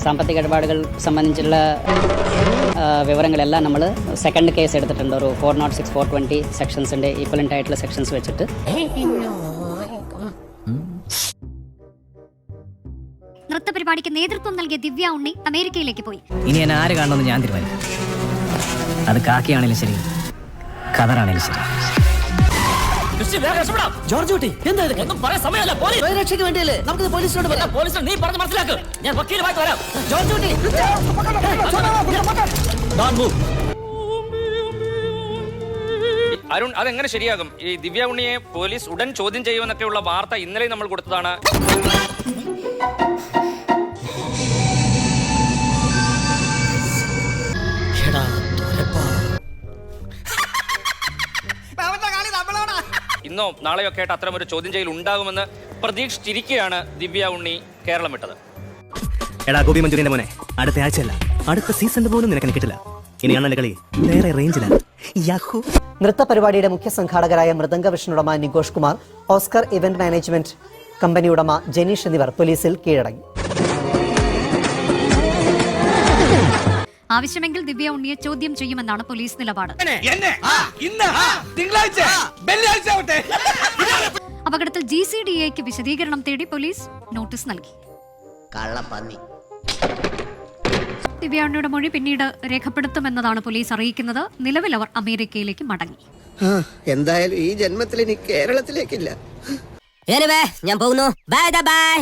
സാമ്പത്തിക ഇടപാടുകൾ സംബന്ധിച്ചുള്ള വിവരങ്ങളെല്ലാം നമ്മൾ സെക്കൻഡ് കേസ് എടുത്തിട്ടുണ്ട്. ഒരു 406, 420 സെക്ഷൻസിൻ്റെ ഈക്വലൻ്റ് ആയിട്ടുള്ള സെക്ഷൻസ് വെച്ചിട്ട്. നൃത്ത പരിപാടിക്ക് നേതൃത്വം നൽകിയ ദിവ്യ ഉണ്ണി അമേരിക്കയിലേക്ക് പോയി. ഇനി എന്നെ ആര് കാണണമെന്ന് ഞാൻ തീരുമാനിക്കും. അത് കാക്കയാണേലും ശരി, കതറാണേലും ശരി. ജോർജ് കുട്ടി, എന്താ ഇത്? ഒന്നും പറയാൻ സമയമല്ല. രക്ഷയ്ക്ക് വേണ്ടിയല്ലേ നമുക്ക് പോലീസിനോട് പറയാം. പോലീസിനോട് നീ പറഞ്ഞ് മനസ്സിലാക്ക്. ഞാൻ വക്കീലുമായിട്ട് വരാം. ജോർജ് കുട്ടി, അരുൺ, അതെങ്ങനെ ശരിയാകും? ഈ ദിവ്യ ഉണ്ണിയെ പോലീസ് ഉടൻ ചോദ്യം ചെയ്യുമെന്നൊക്കെയുള്ള വാർത്ത ഇന്നലെ നമ്മൾ കൊടുത്തതാണ്. ഇന്നോ നാളെയൊക്കെ ആയിട്ട് അത്തരം ഒരു ചോദ്യം ചെയ്യൽ ഉണ്ടാകുമെന്ന് പ്രതീക്ഷിച്ചിരിക്കുകയാണ് ദിവ്യ ഉണ്ണി കേരളം വിട്ടത്. എടാ ഗോപി മഞ്ജുരിന്റെ മോനെ, അടുത്ത ആഴ്ചയല്ല അടുത്ത സീസണിൽ പോലും നിനക്ക് കിട്ടില്ല. ഇനിയാണ് കളി വേറെ റേഞ്ചിലാണ്. നൃത്ത പരിപാടിയുടെ മുഖ്യ സംഘാടകരായ മൃദംഗ വിഷ്ണുടമ Nikosh Kumar, Oscar event management company ഉടമ ജനീഷ് എന്നിവർ പോലീസിൽ കീഴടങ്ങി. ആവശ്യമെങ്കിൽ ദിവ്യ ഉണ്ണിയെ ചോദ്യം ചെയ്യുമെന്നാണ് പോലീസ് നിലപാട്. അപകടത്തിൽ GCDAക്ക് വിശദീകരണം തേടി പോലീസ് നോട്ടീസ് നൽകി. ദിവ്യ ഉണ്ണിയുടെ മൊഴി പിന്നീട് രേഖപ്പെടുത്തുമെന്നതാണ് പോലീസ് അറിയിക്കുന്നത്. നിലവിൽ അവർ അമേരിക്കയിലേക്ക് മടങ്ങി. എന്തായാലും ഈ ജന്മത്തിൽ ഇനി കേരളത്തിലേക്കില്ല. ഞാൻ പോകുന്നു. Bye bye.